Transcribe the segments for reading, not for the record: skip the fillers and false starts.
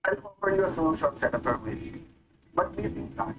I'll offer you a solution, Senator Willie. What do you think, Doc?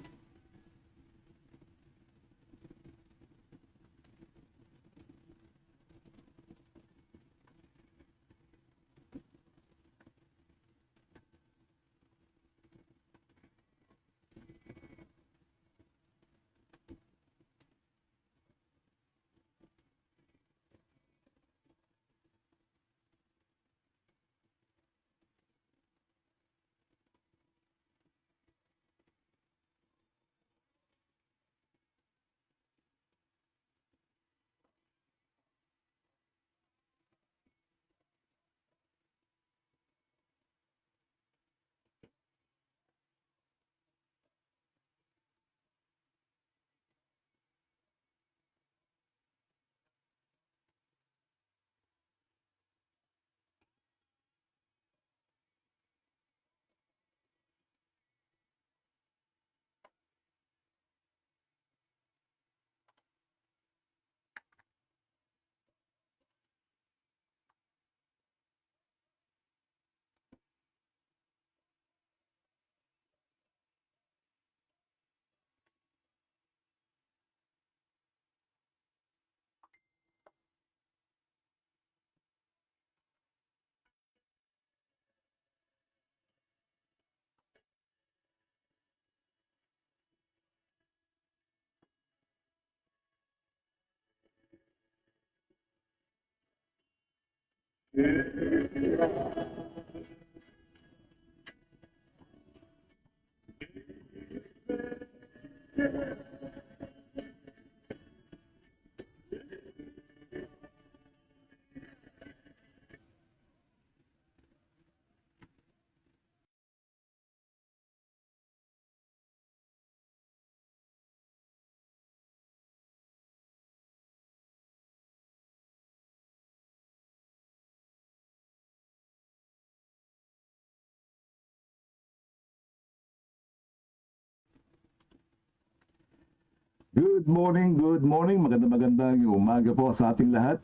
Good morning, good morning. Magandang umaga po sa ating lahat.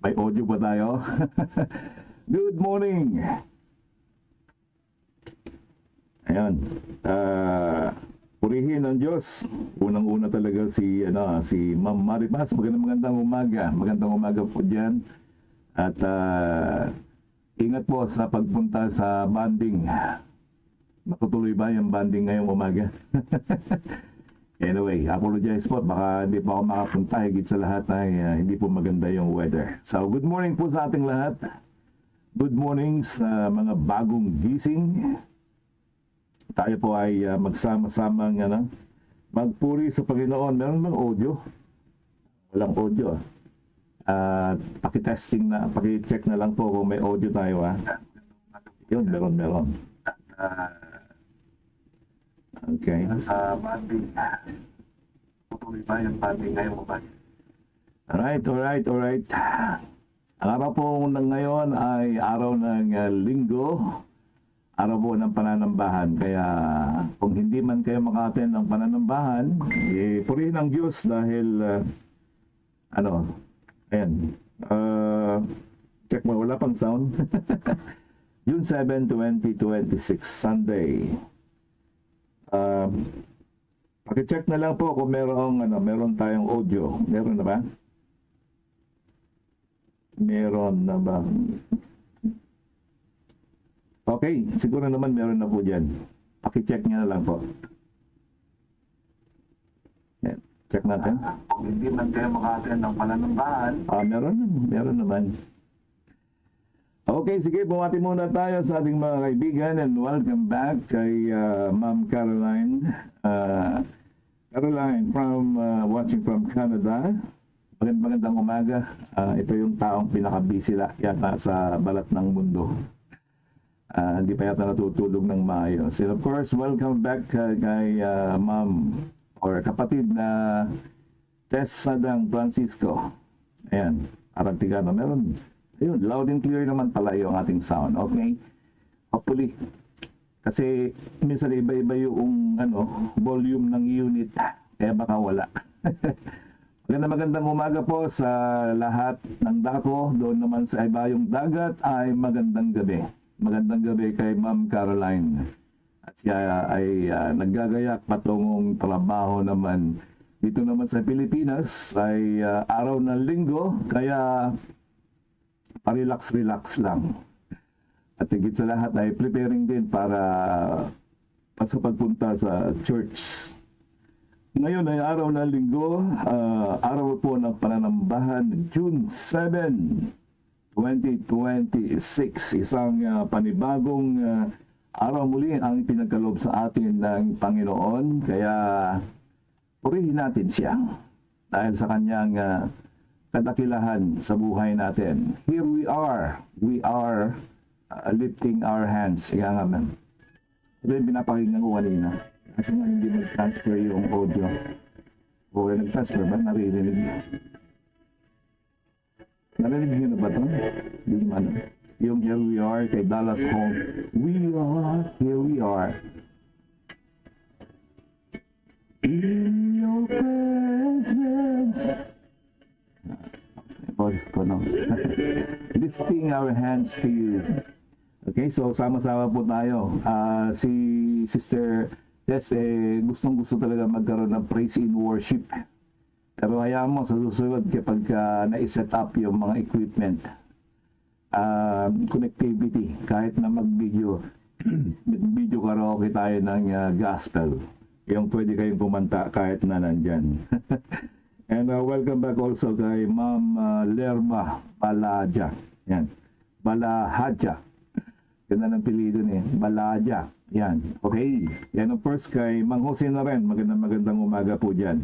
May audio ba tayo? Good morning. Ayan. Purihin ang Diyos. Unang-una talaga si Ma'am Maripas. Magandang umaga. Magandang umaga po diyan. At ingat po sa pagpunta sa banding. Matutuloy ba yung banding ngayong umaga? Anyway, apologize po. Baka hindi pa ako makapunta. Higit sa lahat ay hindi po maganda yung weather. So, good morning po sa ating lahat. Good morning sa mga bagong gising. Tayo po ay magsama-samang magpuri sa Panginoon. Meron bang audio? Walang audio. Paki-testing na, paki-check na lang po kung may audio tayo. Yun, meron. Okay. Sa banding. Tutuloy ba yung banding ngayong umaga? Alright. Ang araw po ng ngayon ay araw ng linggo, araw po ng pananambahan. Kaya kung hindi man kayo maka-attend ng pananambahan, purihin ang Diyos dahil ayan. Check mo, wala pang sound. June 7, 2026, Sunday. Paki-check na lang po kung meron tayong audio. Meron na ba? Meron na ba? Okay, siguro naman meron na po dyan. Paki-check nyo na lang po. Yan. Check natin. Kung hindi man kayo maka-attend ng pananambahan, Meron naman. Okay, sige, bumati muna tayo sa ating mga kaibigan and welcome back kay Ma'am Caroline. Caroline watching from Canada. Magandang umaga. Ito yung taong pinaka-busy yata sa balat ng mundo. Hindi pa yata natutulog ng maayos. And of course, welcome back kay Ma'am or kapatid na Tess Sadang Francisco. Ayan, Aragtigano. Meron. Ayun, loud and clear naman pala yung ating sound. Okay? Hopefully. Kasi minsan iba-iba yung volume ng unit. Kaya baka wala. Magandang umaga po sa lahat ng dako. Doon naman sa ibayong dagat ay magandang gabi. Magandang gabi kay Ma'am Caroline. At siya ay naggagayak patungong trabaho naman. Dito naman sa Pilipinas ay araw ng linggo, kaya parelax-relax lang. At higit sa lahat ay preparing din para sa pagpunta sa church. Ngayon ay araw ng linggo, araw po ng pananambahan, June 7, 2026. Isang panibagong araw muli ang pinagkaloob sa atin ng Panginoon. Kaya purihin natin siya dahil sa kanyang kadakilahan sa buhay natin. Here we are lifting our hands. Ika nga man. Ito yung pinapakinggan ko kanina. Kasi nga hindi nag-transfer yung audio. O nag-transfer ba? Naririnig niyo. Narinig niyo na ba ito? Hindi naman. Yung Here We Are kay Dallas Home. We are, here we are. In your presence. Boses ko, no? Lifting our hands to you. Okay, so sama-sama po tayo. Si Sister Tess, gustong-gusto talaga magkaroon ng praise in worship. Pero hayaan mo sa susunod kapag na-set up yung mga equipment, connectivity, kahit na mag-video, video karaoke tayo ng gospel. Yung pwede kayong kumanta kahit na nandyan. And welcome back also kay Ma'am Lerma Balaja. Yan. Balahadja. Ganda ng pilido niya. Balaja. Yan. Okay. Yan of course kay Mang Jose na rin. Magandang umaga po dyan.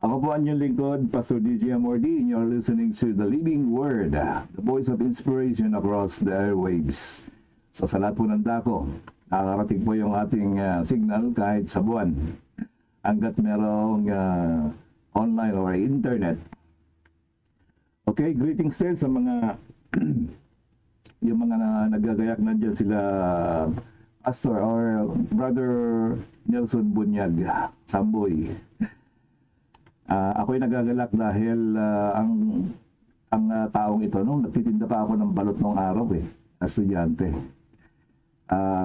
Ako po ang inyong lingkod, Pastor DJ Amordi, and you're listening to The Living Word, the voice of inspiration across the airwaves. So sa lahat po ng dako, nakakarating po yung ating signal kahit sa buwan. Hanggat merong online or internet. Okay, greetings din sa mga yung mga nagagayak nandiyan sila Pastor or Brother Nelson Bunyag, Samboy. Ako'y nagagalak dahil ang taong ito, nung nagtitinda pa ako ng balot nung araw na estudyante.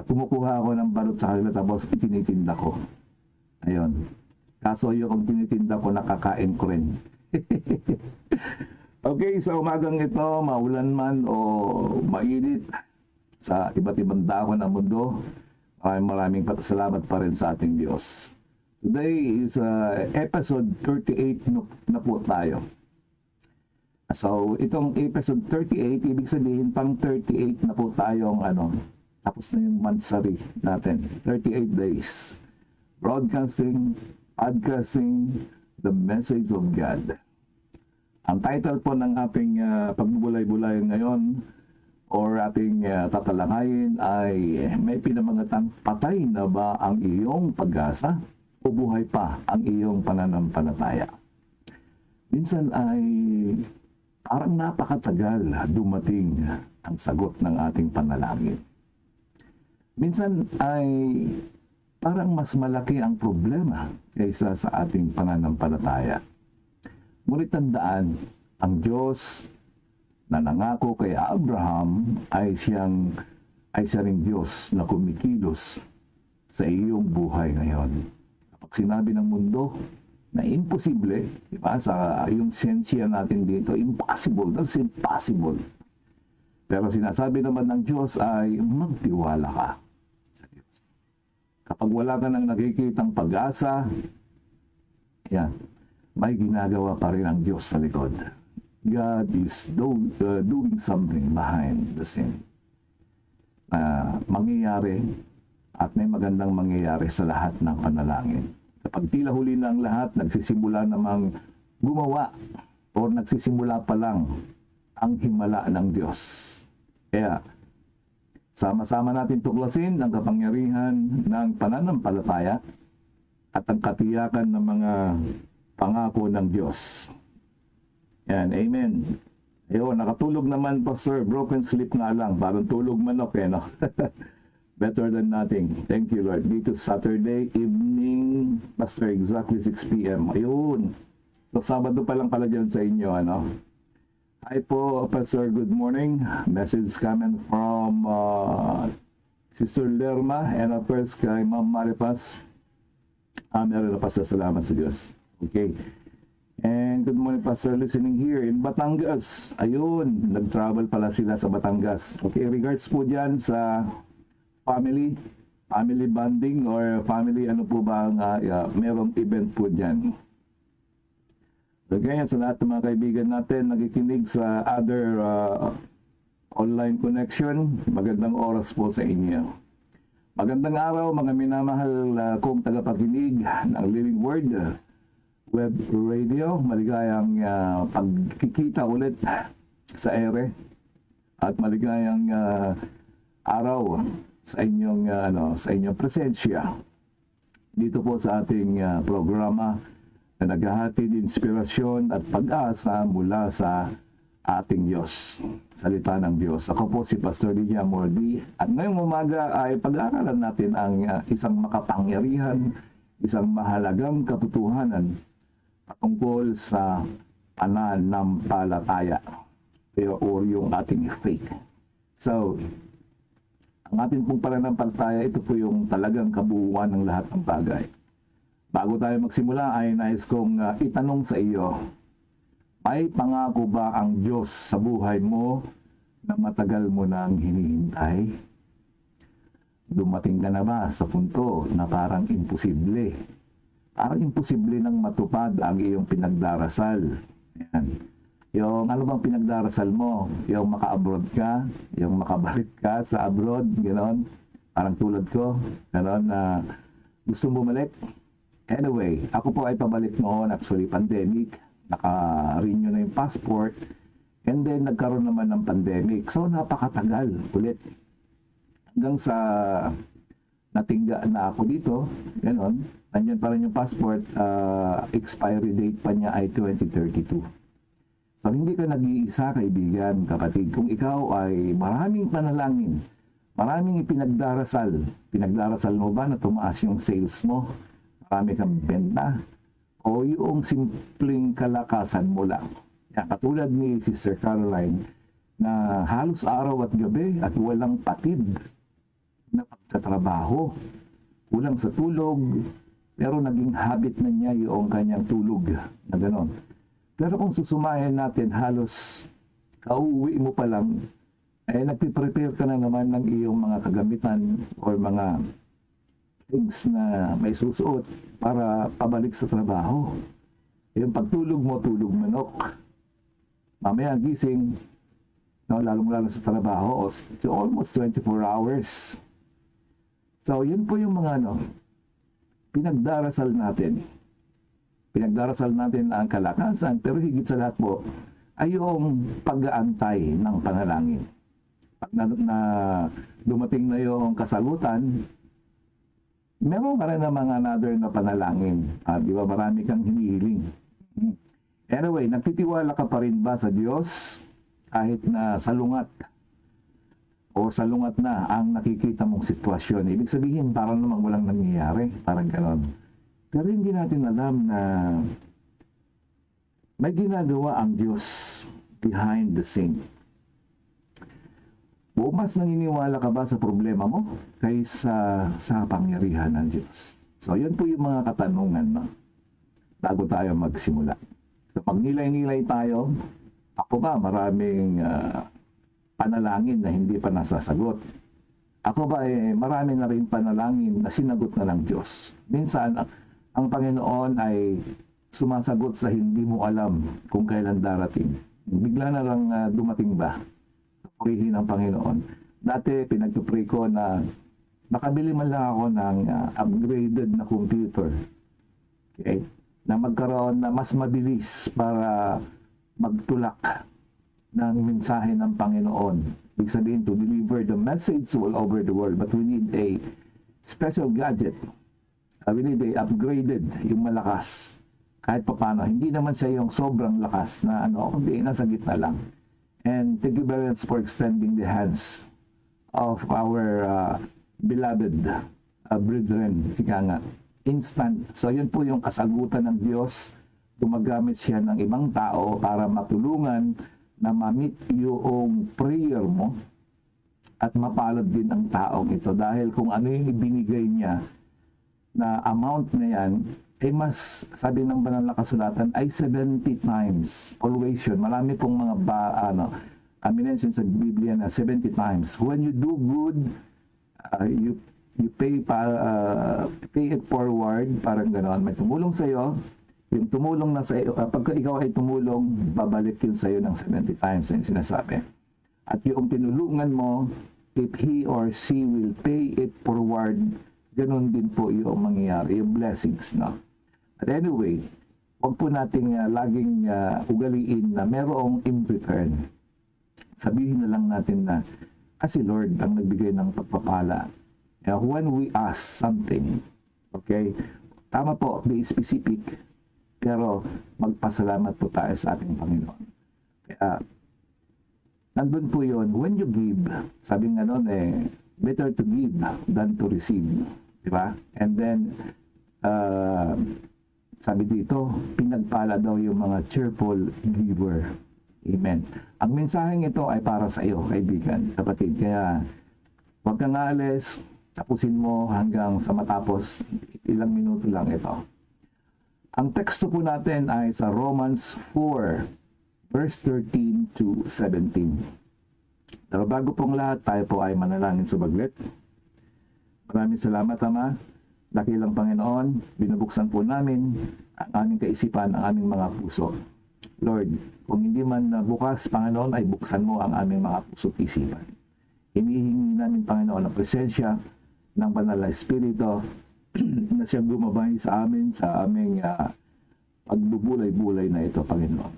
Kumukuha ako ng balot sa kanila tapos itinitinda ko. Ayun. Kaso yung tinitinda ko, nakakain ko rin. Okay, sa umagang ito, maulan man o mainit, sa iba't ibang dako ng mundo, maraming salamat pa rin sa ating Diyos. Today is episode 38 na po tayo. So, itong episode 38, ibig sabihin pang 38 na po tayong tapos na yung monthsary natin. 38 days. Broadcasting, podcasting, the message of God. Ang title po ng ating pagbubulay-bulay ngayon or ating tatalakayin ay may pinamangatang, patay na ba ang iyong pag-asa o buhay pa ang iyong pananampalataya? Minsan ay parang napakatagal dumating ang sagot ng ating panalangin. Minsan ay parang mas malaki ang problema kaysa sa ating pananampalataya. Ngunit tandaan, ang Diyos na nangako kay Abraham ay siya ring Diyos na kumikilos sa iyong buhay ngayon. Kapag sinabi ng mundo na imposible, diba, sa yung sensya natin dito, impossible, that's impossible. Pero sinasabi naman ng Diyos ay magtiwala ka sa Diyos. Kapag wala ka nang nakikitang pag-asa, yan, may ginagawa pa rin ang Diyos sa likod. God is doing something behind the scene. Mangyayari at may magandang mangyayari sa lahat ng panalangin. Kapag tila huli na ang lahat, nagsisimula namang gumawa o nagsisimula pa lang ang himala ng Diyos. Kaya, sama-sama natin tuklasin ang kapangyarihan ng pananampalataya at ang katiyakan ng mga pangako ng Diyos. Yan, amen. Ayun, nakatulog naman, Pastor. Broken sleep nga lang. Parang tulog manok, no? Better than nothing. Thank you, Lord. Dito Saturday evening, Pastor, exactly 6 p.m. Ayun. So, Sabado pa lang pala dyan sa inyo, Hi po, Pastor. Good morning. Message coming from Sister Lerma and of course kay Ma'am Maripas. Meron na Pastor, salamat sa Diyos. Okay. And good morning, Pastor, listening here in Batangas. Ayun, nag-travel pala sila sa Batangas. Okay, regards po dyan sa family bonding or family ano po ba ang merong event po dyan. Okay, sa lahat ng mga kaibigan natin nakikinig sa other online connection, magandang oras po sa inyo. Magandang araw mga minamahal kong tagapakinig ng Living Word Web Radio. Maligayang pagkikita ulit sa ere at maligayang araw sa inyong sa inyong presensya dito po sa ating programa na naghahatid inspirasyon at pag-asa mula sa ating Diyos, salita ng Diyos. Ako po si Pastor Lydia Mordi at ngayong umaga ay pag-aaralan natin ang isang makapangyarihan, isang mahalagang katotohanan patungkol sa pananampalataya o yung ating faith. So, ang ating pong pananampalataya, ito po yung talagang kabuuan ng lahat ng bagay. Bago tayo magsimula ay nais kong itanong sa iyo, may pangako ba ang Diyos sa buhay mo na matagal mo nang hinihintay? Dumating ka na ba sa punto na parang imposible? Parang imposible nang matupad ang iyong pinagdarasal. Yan. Yung ano bang pinagdarasal mo? Yung maka-abroad ka? Yung makabalik ka sa abroad? Ganon? Parang tulad ko? Ganon na gusto mo bumalik? Anyway, ako po ay pabalik noon, actually pandemic, naka-renew na yung passport, and then nagkaroon naman ng pandemic. So napakatagal ulit. Hanggang sa natingga na ako dito, gano'n, nandiyan pa rin yung passport, expiry date pa niya ay 2032. So hindi ka nag-iisa, kaibigan, kapatid. Kung ikaw ay maraming panalangin, maraming pinagdarasal mo ba na tumaas yung sales mo? Marami kang benta o yung simpleng kalakasan mo lang. Yan, katulad ni Sister Caroline na halos araw at gabi at walang patid na pagtatrabaho. Kulang sa tulog, pero naging habit na niya yung kanyang tulog na gano'n. Pero kung susumayan natin, halos kauwi mo pa lang, nagpiprepare ka na naman ng iyong mga kagamitan or mga things na may susuot para pabalik sa trabaho. Yung pagtulog mo, tulog manok. Mamaya gising, no, lalong-lalo sa trabaho, so almost 24 hours. So, yun po yung mga pinagdarasal natin. Pinagdarasal natin ang kalakasan, pero higit sa lahat po, ay yung pag-aantay ng panalangin. Pag na dumating na yung kasagutan, meron ka rin na mga another na panalangin. Di ba? Marami kang hinihiling. Anyway, nagtitiwala ka pa rin ba sa Diyos kahit na salungat o salungat na ang nakikita mong sitwasyon? Ibig sabihin, parang namang walang nangyayari. Parang gano'n. Pero hindi natin alam na may ginagawa ang Diyos behind the scene. O mas naniniwala ka ba sa problema mo kaysa sa pangyarihan ng Diyos? So, yun po yung mga katanungan bago tayo magsimula. So, magnilay-nilay tayo. Ako ba, maraming panalangin na hindi pa nasasagot? Ako ba, marami na rin panalangin na sinagot na ng Diyos? Minsan, ang Panginoon ay sumasagot sa hindi mo alam kung kailan darating. Bigla na lang dumating ba? Purihin ang Panginoon. Dati, pinagpupray ko na makabili man lang ako ng upgraded na computer. Okay? Na magkaroon na mas mabilis para magtulak ng mensahe ng Panginoon. Ibig sabihin, to deliver the message all over the world. But we need a special gadget. We need a upgraded, yung malakas. Kahit pa paano. Hindi naman siya yung sobrang lakas na kundi nasa gitna lang. And thank you very much for extending the hands of our beloved brethren. Ika nga, instant. So yun po yung kasagutan ng Diyos. Gumagamit siya ng ibang tao para matulungan na ma-meet yung prayer mo at mapalad din ang taong ito. Dahil kung ano yung ibinigay niya na amount na yan, ay mas, sabi ng banal na kasulatan, ay 70 times. Always yun. Marami pong mga aminensin sa Biblia na 70 times. When you do good, you pay it forward, parang gano'n. May tumulong sa'yo, yung tumulong na sa'yo, pagka ikaw ay tumulong, babalik yun sa'yo ng 70 times, yung sinasabi. At yung tinulungan mo, if he or she will pay it forward, ganun din po yung mangyayari, yung blessings, no? But anyway, huwag po nating laging ugaliin na merong in return. Sabihin na lang natin na, kasi Lord ang nagbigay ng pagpapala. When we ask something, okay, tama po, be specific, pero magpasalamat po tayo sa ating Panginoon. Kaya, nandun po yun, when you give, sabi nga nun better to give than to receive. Diba? And then, sabi dito, pinagpala daw yung mga cheerful giver. Amen. Ang mensaheng ito ay para sa iyo, kaibigan, kapatid. Kaya, huwag kang aalis, tapusin mo hanggang sa matapos, ilang minuto lang ito. Ang teksto po natin ay sa Romans 4, verse 13 to 17. Pero bago pong lahat, tayo po ay manalangin subaglit. Maraming salamat, Ama. Dakilang Panginoon, binubuksan po namin ang aming kaisipan, ang aming mga puso. Lord, kung hindi man bukas, Panginoon, ay buksan mo ang aming mga puso at isipan. Hinihingi namin, Panginoon, ang presensya ng Banal na Espiritu na siyang gumabay sa amin, sa aming pagbubulay-bulay na ito, Panginoon.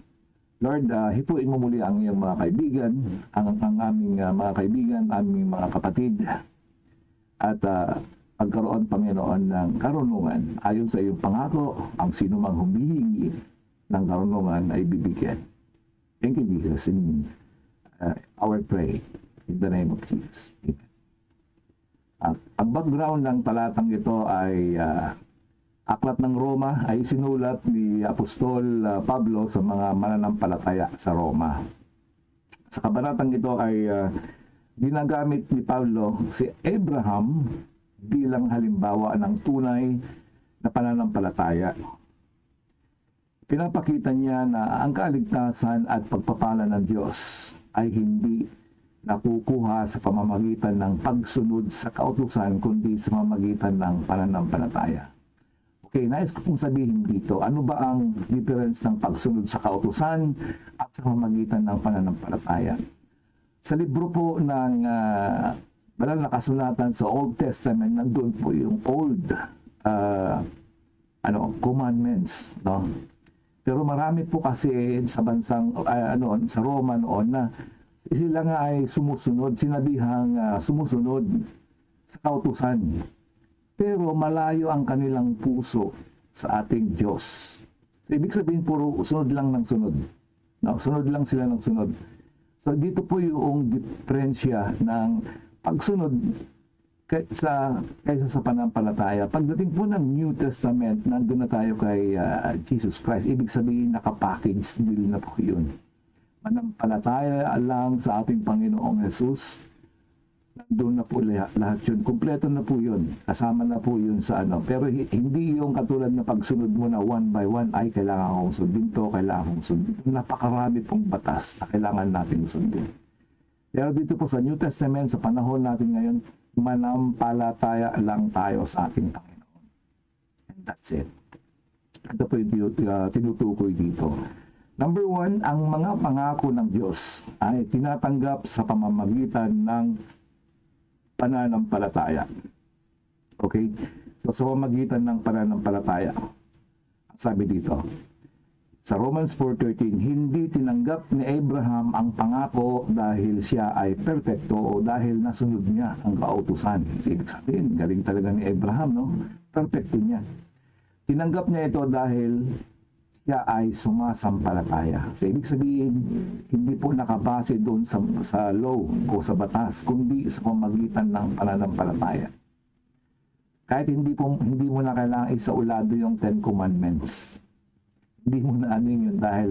Lord, hipuin mo muli ang iyong mga kaibigan, ang aming mga kaibigan, aming mga kapatid, at pagkaroon, Panginoon, ng karunungan. Ayon sa iyong pangako, ang sino mang humihingi ng karunungan ay bibigyan. Thank you, Jesus. In our pray, in the name of Jesus. Amen. Ang background ng talatang ito ay Aklat ng Roma ay sinulat ni Apostol Pablo sa mga mananampalataya sa Roma. Sa kabanatang ito ay ginagamit ni Pablo si Abraham bilang halimbawa ng tunay na pananampalataya. Pinapakita niya na ang kaligtasan at pagpapala ng Diyos ay hindi nakukuha sa pamamagitan ng pagsunod sa kautusan, kundi sa pamamagitan ng pananampalataya. Okay, nais ko pong sabihin dito, ano ba ang difference ng pagsunod sa kautusan at sa pamamagitan ng pananampalataya? Sa libro po ng banal na kasulatan sa Old Testament, nandun po yung old commandments, no? Pero marami po kasi sa bansang sa Roma noon na sila nga ay sumusunod, sinabihang sumusunod sa kautusan. Pero malayo ang kanilang puso sa ating Diyos. So, ibig sabihin, puro sunod lang ng sunod. No, sunod lang sila ng sunod. So, dito po yung diferensya ng pagsunod kaysa sa pananampalataya. Pagdating po ng New Testament, nandun na tayo kay Jesus Christ. Ibig sabihin, nakapackage deal na po yun. Manampalataya lang sa ating Panginoong Jesus. Nandun na po lahat yun. Kumpleto na po yun. Kasama na po yun sa ano. Pero hindi yung katulad na pagsunod mo na one by one, ay kailangan kong sundin to, kailangan kong sundin. Napakarami pong batas na kailangan natin sundin. Pero dito po sa New Testament, sa panahon natin ngayon, manampalataya lang tayo sa ating Panginoon. And that's it. Ito po yung tinutukoy dito. Number 1, ang mga pangako ng Diyos ay tinatanggap sa pamamagitan ng pananampalataya. Okay? So, sa pamamagitan ng pananampalataya, sabi dito, sa Romans 4:13, hindi tinanggap ni Abraham ang pangako dahil siya ay perfecto o dahil nasunod niya ang kautusan. So, ibig sabihin, galing talaga ni Abraham, no? Perfecto niya. Tinanggap niya ito dahil siya ay sumasampalataya. So, ibig sabihin, hindi po nakabase doon sa law o sa batas, kundi sa pamamagitan ng pananampalataya. Kahit hindi mo na kailangan isaulado yung 10 Commandments. Hindi mo na ano yun dahil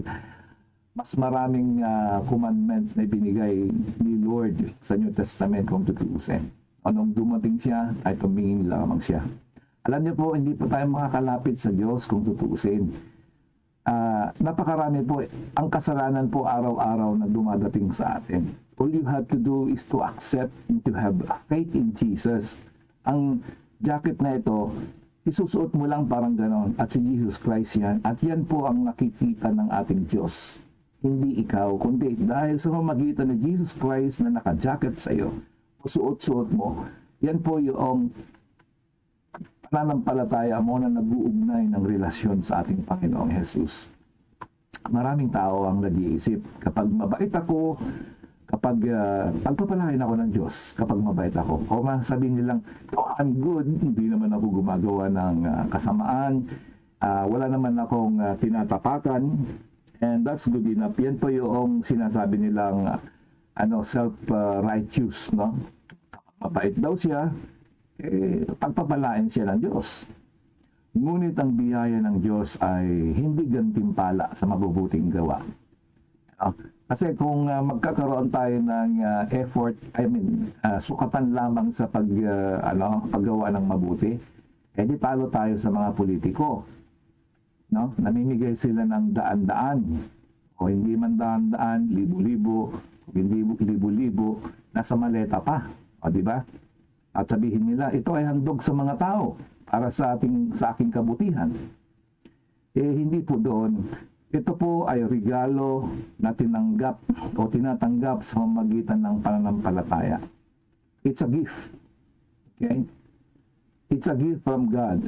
mas maraming commandment na binigay ni Lord sa New Testament kung tutuusin. Anong dumating siya, ay tumingin lamang siya. Alam niyo po, hindi po tayo makakalapit sa Diyos kung tutuusin. Napakarami po, ang kasalanan po araw-araw na dumadating sa atin. All you have to do is to accept and to have faith in Jesus. Ang jacket na ito, isusuot mo lang parang ganon. At si Jesus Christ yan. At yan po ang nakikita ng ating Diyos. Hindi ikaw, kundi dahil sa pamamagitan ni Jesus Christ na naka-jacket sa iyo, suot-suot mo, yan po yung pananampalataya mo na nag-uugnay ng relasyon sa ating Panginoong Jesus. Maraming tao ang nag-iisip, kapag mabait ako, kapag pagpapalain ako ng Diyos, kapag mabait ako, o masasabihin nilang, oh, I'm good, hindi naman ako gumagawa ng kasamaan, wala naman akong tinatapakan, and that's good enough. Yan po yung sinasabi nilang self-righteous, no? Mabait daw siya, pagpapalain siya ng Diyos. Ngunit ang biyaya ng Diyos ay hindi gantimpala sa mabubuting gawa. Kasi kung magkakaroon tayo ng effort, sukatan lamang sa paggawa ng mabuti, edi talo tayo sa mga politiko. No? Namimigay sila ng daan-daan, o hindi man daan-daan, libo-libo, hindi libo-libo, nasa maleta pa. O, di ba? At sabihin nila, ito ay handog sa mga tao para sa aking kabutihan. Hindi po doon. Ito po ay regalo na tinanggap o tinatanggap sa pamamagitan ng pananampalataya. It's a gift. Okay? It's a gift from God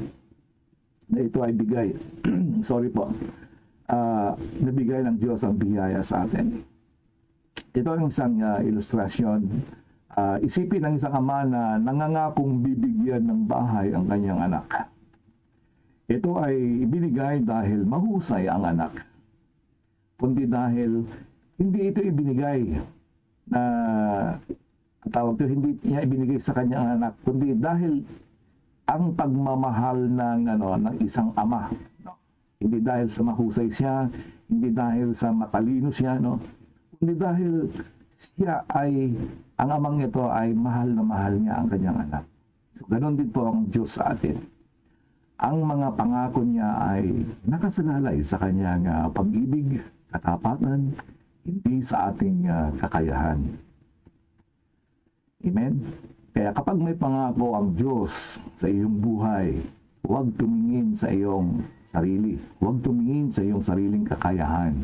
na ito ay bigay. Sorry po. Nabigay ng Diyos ang biyaya sa atin. Ito ang isang ilustrasyon. Isipin ng isang ama na nangangakong bibigyan ng bahay ang kanyang anak. Ito ay ibinigay dahil mahusay ang anak. Kundi dahil hindi ito ibinigay na hindi niya ibinigay sa kanyang anak, kundi dahil ang pagmamahal ng isang ama. No? Hindi dahil sa mahusay siya, hindi dahil sa matalino siya, no? Kundi dahil siya ang amang ito ay mahal na mahal niya ang kanyang anak. So, ganun din po ang Diyos sa atin. Ang mga pangako niya ay nakasalalay sa kanyang pag-ibig, katapatan, hindi sa ating kakayahan. Amen? Kaya kapag may pangako ang Diyos sa iyong buhay, huwag tumingin sa iyong sarili. Huwag tumingin sa iyong sariling kakayahan.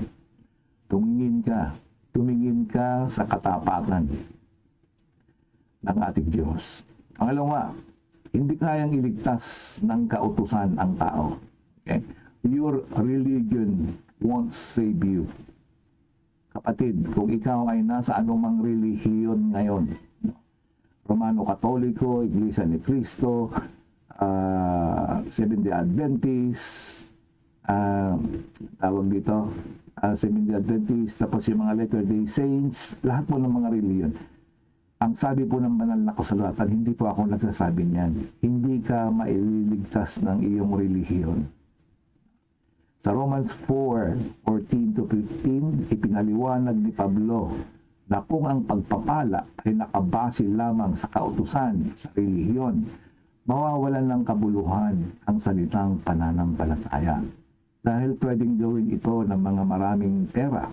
Tumingin ka sa katapatan ng ating Diyos. Pangalawa, hindi kayang iligtas ng kautusan ang tao. Okay? Your religion won't save you. Kapatid, kung ikaw ay nasa anumang relihiyon ngayon, Romano Katoliko, Iglesia ni Cristo, Seventh-day Adventist, tawag dito, Seventh-day Adventist, tapos yung mga Latter-day Saints, lahat po ng mga relihiyon. Ang sabi po ng banal na kasulatan, hindi po ako nagsasabi niyan. Hindi ka maililigtas ng iyong relihiyon. Sa Romans 4:14-15, ipinaliwanag ni Pablo na kung ang pagpapala ay nakabase lamang sa kautusan, sa relihiyon, mawawalan ng kabuluhan ang salitang pananampalataya. Dahil pwedeng gawin ito ng mga maraming pera,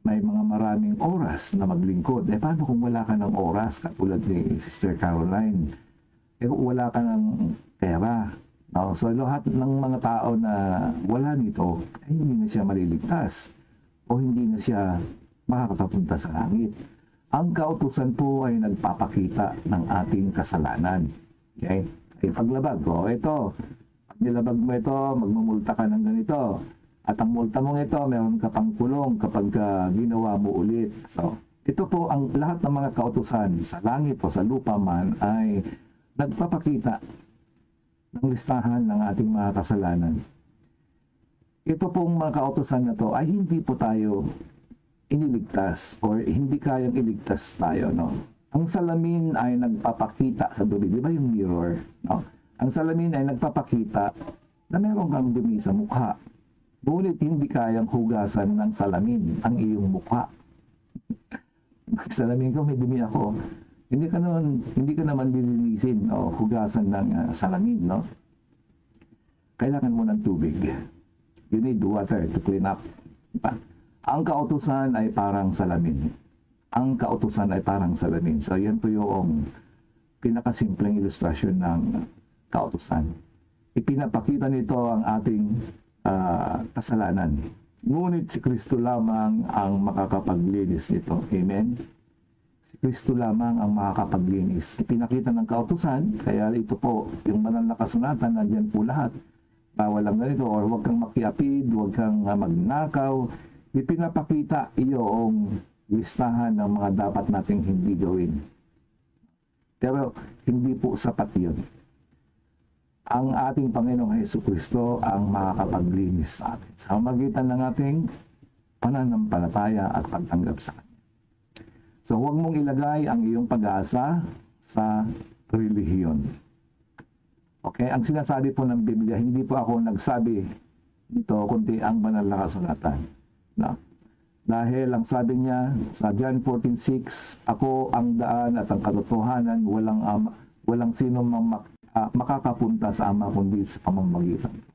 may mga maraming oras na maglingkod. Paano kung wala ka ng oras, katulad ni Sister Caroline? Kung wala ka ng pera. No? So lahat ng mga tao na wala nito, ay hindi na siya maliligtas o hindi na siya makakapunta sa langit. Ang kautusan po ay nagpapakita ng ating kasalanan. Okay? Ay paglabag ko, ito, pag nilabag mo ito, magmumulta ka ng ganito. At ang multa mong ito, meron ka pang kulong kapag ginawa mo ulit. So, ito po ang lahat ng mga kautusan sa langit o sa lupa man ay nagpapakita ng listahan ng ating mga kasalanan. Ito pong mga kautusan na to ay hindi po tayo iniligtas or hindi kayang iligtas tayo. No? Ang salamin ay nagpapakita sa dumi. Di ba yung mirror? No? Ang salamin ay nagpapakita na meron kang dumi sa mukha. Ngunit hindi kayang hugasan ng salamin ang iyong mukha. Salamin ko, may dumi ako. Hindi ka naman lilinisin o hugasan ng salamin, no? Kailangan mo ng tubig. You need water to clean up. Diba? Ang kautusan ay parang salamin. Ang kautusan ay parang salamin. So, yan po yung pinakasimpleng ilustrasyon ng kautusan. Ipinapakita nito ang ating kasalanan. Ngunit si Kristo lamang ang makakapaglinis nito. Amen? Si Kristo lamang ang makakapaglinis. Ipinakita ng kautusan, kaya ito po, yung banal na kasunatan, nandyan po lahat. Bawal lang ganito, or huwag kang makiapid, huwag kang magnakaw. Ipinapakita iyong listahan ng mga dapat nating hindi gawin. Pero hindi po sapat yun. Ang ating Panginoong Jesucristo ang makakapaglinis sa atin sa magitan ng ating pananampalataya at pagtanggap sa Kanya. So huwag mong ilagay ang iyong pag-asa sa relihiyon. Okay? Ang sinasabi po ng Biblia, hindi po ako nagsabi nito, kundi ang banal na kasulatan. No? Dahil ang sabi niya sa John 14:6, ako ang daan at ang katotohanan, walang sino makakapunta sa Ama kundi sa pamamagitan ko.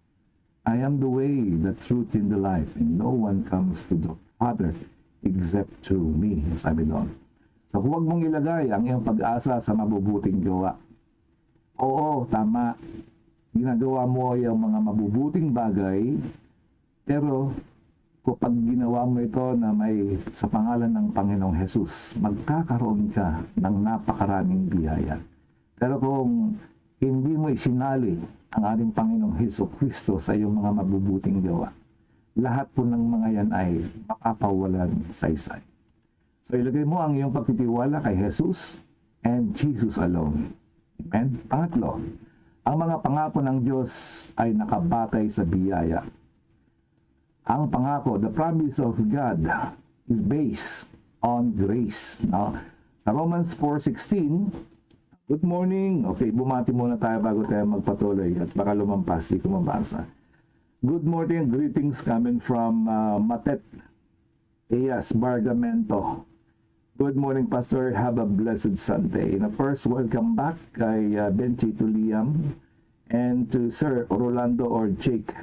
I am the way, the truth, and the life, and no one comes to the Father except through me. Sabi doon. So huwag mong ilagay ang iyong pag-asa sa mabubuting gawa. Oo, tama. Ginagawa mo yung mga mabubuting bagay, pero kapag ginawa mo ito na may sa pangalan ng Panginoong Jesus, magkakaroon ka ng napakaraming biyaya. Pero kung hindi mo isinali ang ating Panginoong Jesucristo sa iyong mga mabubuting gawa, lahat po ng mga yan ay makapawalan saysay. So ilagay mo ang iyong pagtitiwala kay Jesus and Jesus alone. Amen? Pangatlo, ang mga pangako ng Diyos ay nakabatay sa biyaya. Ang pangako, the promise of God is based on grace. No? Sa Romans 4:16, good morning. Okay, bumati muna tayo bago tayo magpatuloy at baka lumampas, di ko mabasa. Good morning, greetings coming from Matet, Eyas, Bargamento. Good morning, Pastor. Have a blessed Sunday. And first, welcome back kay Benchi to Liam and to Sir Rolando or Jake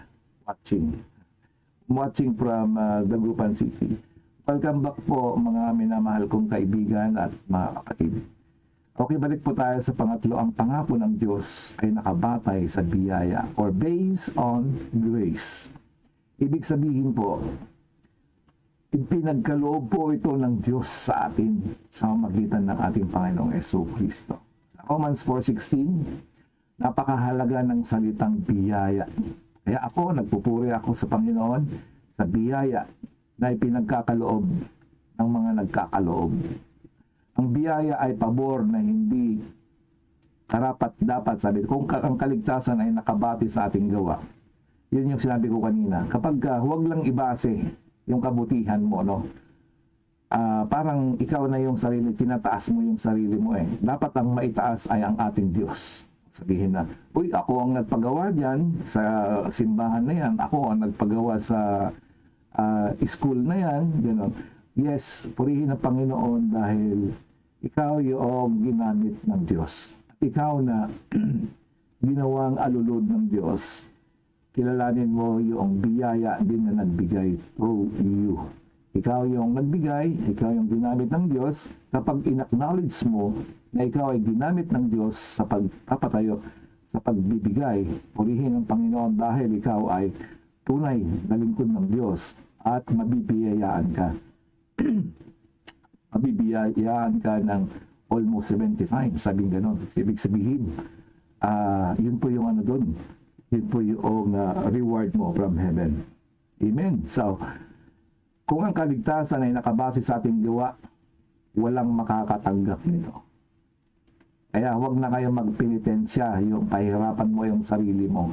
watching from Dagupan City. Welcome back po mga minamahal kong kaibigan at mga kapatid. Okay, balik po tayo sa pangatlo. Ang pangako ng Diyos ay nakabatay sa biyaya or based on grace. Ibig sabihin po, ipinagkaloob po ito ng Diyos sa atin sa magitan ng ating Panginoong Jesucristo. Sa Romans 4:16, napakahalaga ng salitang biyaya. Kaya ako, nagpupuri ako sa Panginoon sa biyaya na ipinagkakaloob ng mga nagkakaloob. Ang biyaya ay pabor na hindi karapat-dapat. Sabi, kung ang kaligtasan ay nakabati sa ating gawa, yun yung sinabi ko kanina. Kapag huwag lang ibase yung kabutihan mo, no? Parang ikaw na yung sarili, tinataas mo yung sarili mo eh. Dapat ang maitaas ay ang ating Diyos. Sabihin na, uy, ako ang nagpagawa dyan sa simbahan na yan. Ako ang nagpagawa sa school na yan. Gano'n. Yes, purihin ang Panginoon dahil ikaw yung ginamit ng Diyos. Ikaw na ginawang alulod ng Diyos. Kilalanin mo yung biyaya din na nagbigay through you. Ikaw yung nagbigay, ikaw yung ginamit ng Diyos. Kapag in-acknowledge mo na ikaw ay ginamit ng Diyos sa pagpapatayo, sa pagbibigay, purihin ang Panginoon dahil ikaw ay tunay na lingkod ng Diyos at mabibiyayaan ka. Mabibiyayaan ka ng almost 70 times, sabing ganon. Ibig sabihin, yun po yung ano doon. Yun po yung reward mo from heaven. Amen. So, kung ang kaligtasan ay nakabase sa ating gawa, walang makakatanggap nito. Kaya huwag na kayo magpenitensya, yung pahirapan mo yung sarili mo.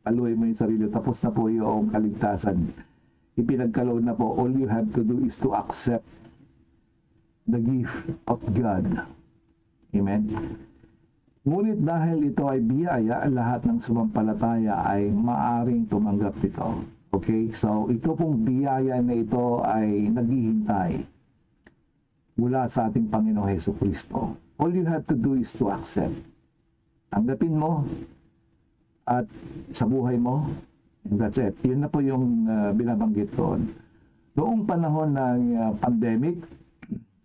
Paluin mo yung sarili. Tapos na po yung kaligtasan. Ipinagkaloob na po. All you have to do is to accept the gift of God. Amen. Ngunit dahil ito ay biyaya, lahat ng sumampalataya ay maaring tumanggap nito. Okay? So, ito pong biyaya na ito ay naghihintay mula sa ating Panginoong Hesukristo. All you have to do is to accept. Tanggapin mo at sa buhay mo, and that's it. Yun na po yung binabanggit doon. Noong panahon ng pandemic,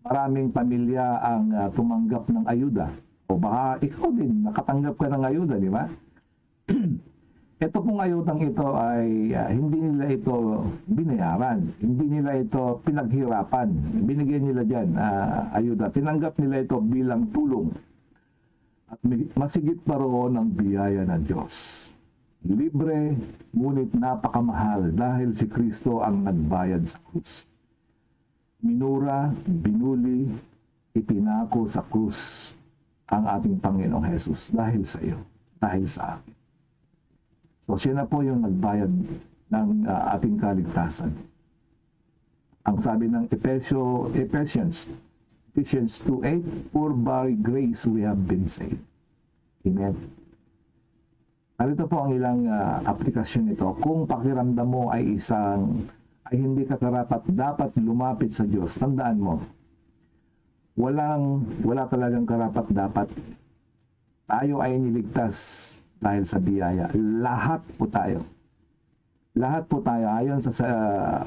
maraming pamilya ang tumanggap ng ayuda. O baka ikaw din, nakatanggap ka ng ayuda, di ba? Ito pong ayudang ito ay hindi nila ito binayaran. Hindi nila ito pinaghirapan. Binigyan nila dyan ayuda. Tinanggap nila ito bilang tulong. At masigit pa roon ang biyaya ng Diyos. Libre, ngunit napakamahal dahil si Kristo ang nagbayad sa krus. Minura, binuli, ipinako sa krus ang ating Panginoong Hesus dahil sa iyo, dahil sa akin. So siya na po yung nagbayad ng ating kaligtasan. Ang sabi ng Ephesians 2:8, "For by grace we have been saved." Amen. Narito po ang ilang aplikasyon nito. Kung pakiramdam mo ay hindi ka karapat dapat lumapit sa Diyos, tandaan mo, wala talagang karapat dapat. Tayo ay niligtas dahil sa biyaya. Lahat po tayo. Lahat po tayo. Ayon sa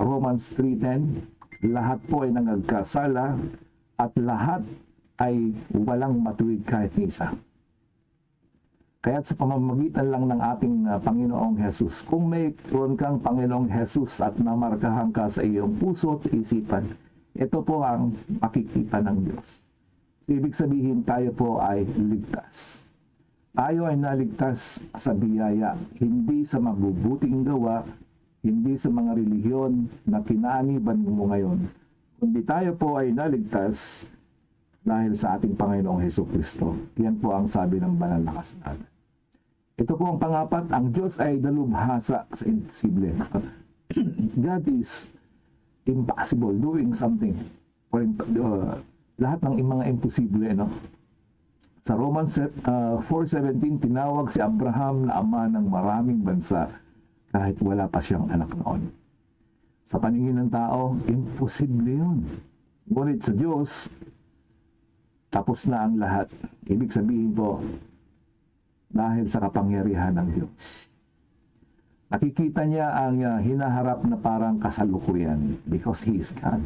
Romans 3:10, lahat po ay nangagkasala at lahat ay walang matuwid kahit isa. Kaya sa pamamagitan lang ng ating Panginoong Hesus, kung mayroon kang Panginoong Hesus at namarkahan ka sa iyong puso at isipan, ito po ang makikita ng Diyos. Ibig sabihin, tayo po ay ligtas. Tayo ay naligtas sa biyaya, hindi sa mabubuting gawa, hindi sa mga relihiyon na kinaaniban mo ngayon, kundi tayo po ay naligtas dahil sa ating Panginoong Hesukristo. Yan po ang sabi ng banal na kasulatan. Ito po ang pangapat, ang Diyos ay dalubhasa sa imposible. God is impossible, doing something. Lahat ng mga imposible, no? Sa Romans 4:17, tinawag si Abraham na ama ng maraming bansa kahit wala pa siyang anak noon. Sa paningin ng tao, imposible yun. Ngunit sa Diyos, tapos na ang lahat. Ibig sabihin po, dahil sa kapangyarihan ng Diyos. Nakikita niya ang hinaharap na parang kasalukuyan because He is God.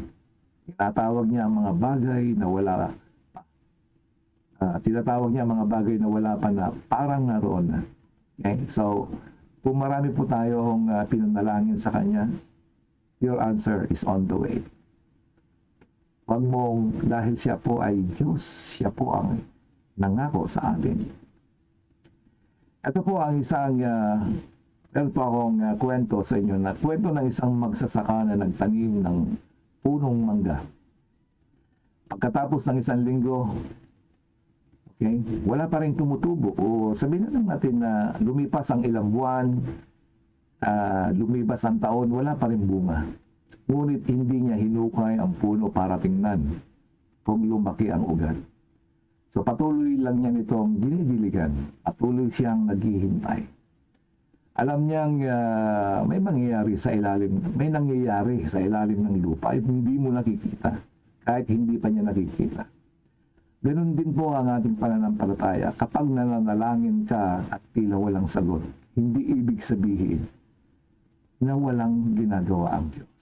Tinatawag niya ang mga bagay na wala pa. Tinatawag niya ang mga bagay na wala pa na parang naroon na. Okay? So, kung marami po tayong pinanalangin sa Kanya, your answer is on the way. Huwag mong, dahil siya po ay Diyos, siya po ang nangako sa atin. Ito po ang isang, meron po akong kwento sa inyo na kwento ng isang magsasaka na nagtanim ng punong mangga. Pagkatapos ng isang linggo, okay, wala pa rin tumutubo. O sabihin na lang natin na lumipas ang ilang buwan, lumipas ang taon, wala pa rin bunga. Ngunit hindi niya hinukay ang puno para tingnan kung lumaki ang ugat. So patuloy lang niya nitong dinidiligan. Patuloy siyang naghihintay. Alam niyang may nangyayari sa ilalim ng lupa ay hindi mo nakikita kahit hindi pa niya nakikita. Ganun din po ang ating pananampalataya. Kapag nananalangin ka at tila walang sagot, hindi ibig sabihin na walang ginagawa ang Diyos.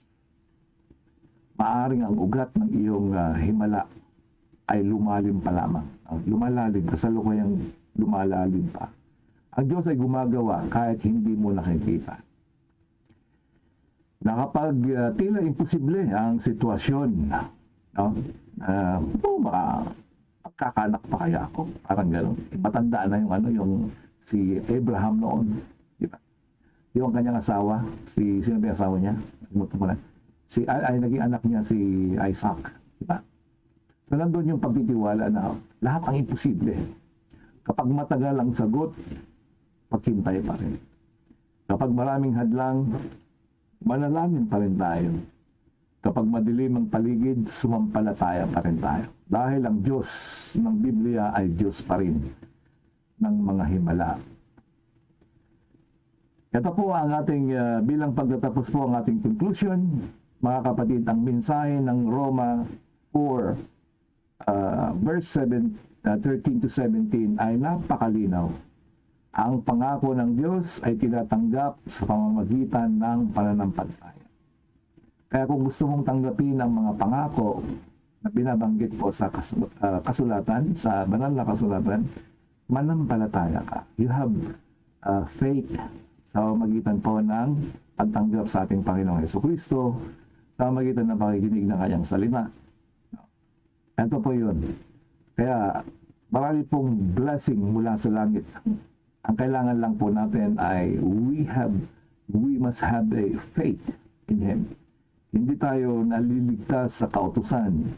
Maaring ang ugat ng iyong himala ay lumalim pa lamang. Lumalalim, kasalukuyang lumalalim pa. Ang Diyos ay gumagawa kahit hindi mo nakikita. Na kapag tila imposible ang sitwasyon, no? Baka magkakanak pa kaya ako? Parang gano'n. Matanda na yung si Abraham noon. Diba? Yung kanyang asawa, sino ba yung asawa niya? Naging anak niya si Isaac. Diba? So, nandun yung pagtitiwala na lahat ang imposible. Kapag matagal ang sagot, maghintay pa rin. Kapag maraming hadlang, manalangin pa rin tayo. Kapag madilim ang paligid, sumampalataya pa rin tayo. Dahil ang Diyos ng Biblia ay Diyos pa rin ng mga himala. Ito po ang ating bilang pagtatapos po ang ating conclusion, mga kapatid, ang mensahe ng Roma 4, verse 13 to 17 ay napakalinaw. Ang pangako ng Diyos ay tinatanggap sa pamamagitan ng pananampalataya. Kaya kung gusto mong tanggapin ang mga pangako na binabanggit po sa kasulatan, sa banal na kasulatan, manampalataya ka. You have faith sa pamamagitan po ng pagtanggap sa ating Panginoong Jesucristo, sa pamamagitan ng pakikinig ng kanyang salita. Ito po yun. Kaya marami pong blessing mula sa langit. Ang kailangan lang po natin ay we must have a faith in Him. Hindi tayo naliligtas sa kautusan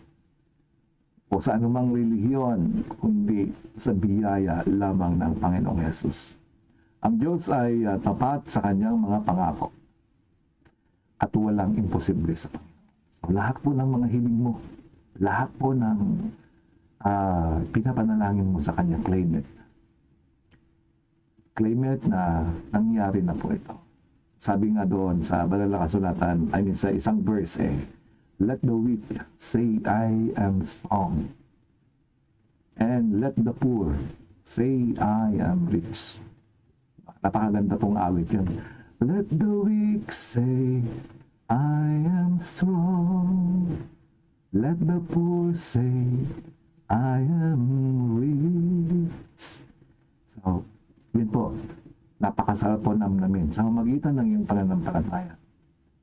o sa anumang relihiyon, kundi sa biyaya lamang ng Panginoong Yesus. Ang Diyos ay tapat sa kanyang mga pangako at walang imposible sa Panginoon. So, lahat po ng mga hiling mo, lahat po ng pinapanalangin mo sa kanya, claim it. Claim it na nangyari na po ito. Sabi nga doon sa banal na kasulatan, sa isang verse let the weak say, I am strong. And let the poor say, I am rich. Napakaganda pong awit yun. Let the weak say, I am strong. Let the poor say, I am rich. So, yun po, napakasarap po namin sa magitan ng iyong pananampalataya.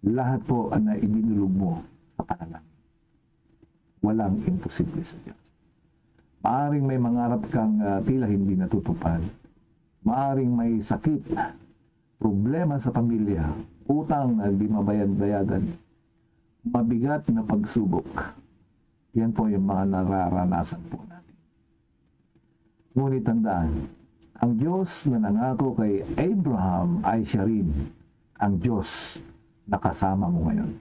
Lahat po ang naibinulog mo sa panalangin. Walang imposible sa Diyos. Maaring may mangarap kang tila hindi natutupad. Maaring may sakit, problema sa pamilya, utang na hindi mabayad-bayadan, mabigat na pagsubok. Yan po yung mga nararanasan po natin. Ngunit tandaan, ang Diyos na nangako kay Abraham ay siya rin ang Diyos na kasama mo ngayon.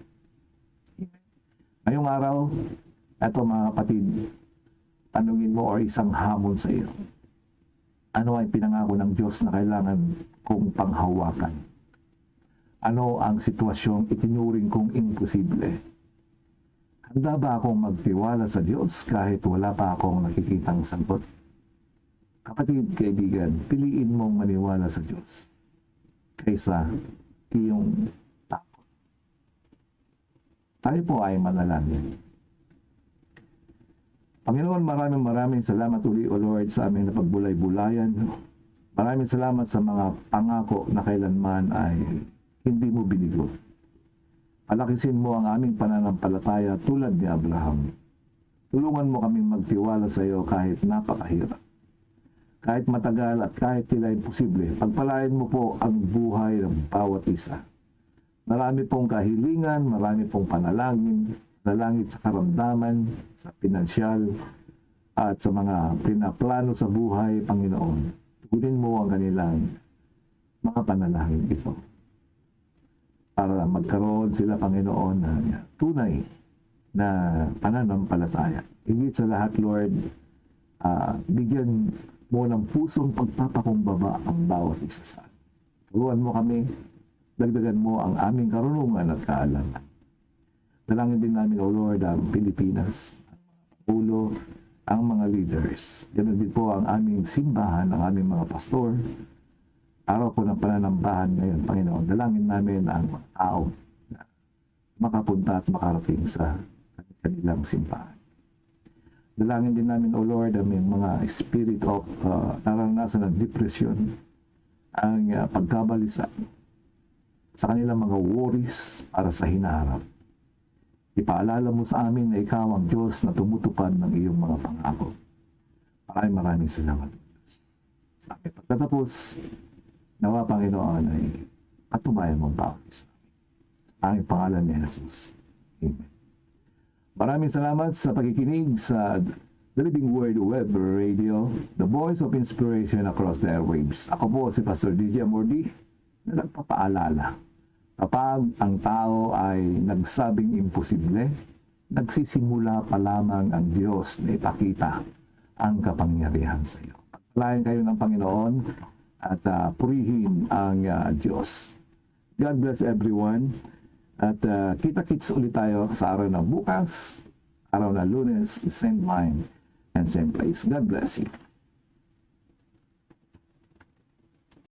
Ngayong araw, eto mga kapatid, tanungin mo o isang hamon sa iyo. Ano ay pinangako ng Diyos na kailangan kong panghawakan? Ano ang sitwasyong itinuring kong imposible? Handa ba akong magtiwala sa Diyos kahit wala pa akong nakikitang sagot? Kapatid, kaibigan, piliin mong maniwala sa Diyos kaysa iyong takot. Tayo po ay manalangin. Panginoon, maraming salamat uli, O Lord, sa aming napagbulay-bulayan. Maraming salamat sa mga pangako na kailanman ay hindi mo binigo. Palakisin mo ang aming pananampalataya tulad ni Abraham. Tulungan mo kaming magtiwala sa iyo kahit napakahirap. Kahit matagal at kahit tila imposible, pagpalain mo po ang buhay ng bawat isa. Marami pong kahilingan, marami pong panalangin, nalangit sa karamdaman, sa pinansyal, at sa mga pinaplano sa buhay, Panginoon. Tugunin mo ang kanilang mga panalangin ito. Para magkaroon sila, Panginoon, ng tunay na pananampalataya. Higit sa lahat, Lord, bigyan mo ng pusong pagpapakumbaba ang bawat isa sa atin. Turuan mo kami, dagdagan mo ang aming karunungan at kaalaman. Dalangin din namin, O Lord, ang Pilipinas, ang ulo, ang mga leaders. Ganun din po ang aming simbahan, ang aming mga pastor. Araw po ng pananambahan ngayon, Panginoon. Dalangin namin ang mga tao na makapunta at makarating sa kanilang simbahan. Dalangin din namin, O Lord, ang mga spirit of naranasan ng depression, ang pagkabalisa sa kanilang mga worries para sa hinaharap. Ipaalala mo sa amin na ikaw ang Diyos na tumutupad ng iyong mga pangako. Maraming salamat. Sa aming pagkatapos, nawa, Panginoon, ay patubayan mong bawat isa. Sa aming pangalan ni Jesus. Amen. Maraming salamat sa pakikinig sa The Living Word Web Radio, the voice of inspiration across the airwaves. Ako po si Pastor DJ Amordi na nagpapaalala. Kapag ang tao ay nagsabing imposible, nagsisimula pa lamang ang Diyos na ipakita ang kapangyarihan sa iyo. Pagpalain kayo ng Panginoon at purihin ang Diyos. God bless everyone. At kita-kits ulit tayo sa araw ng bukas, araw na Lunes, same time and same place. God bless you.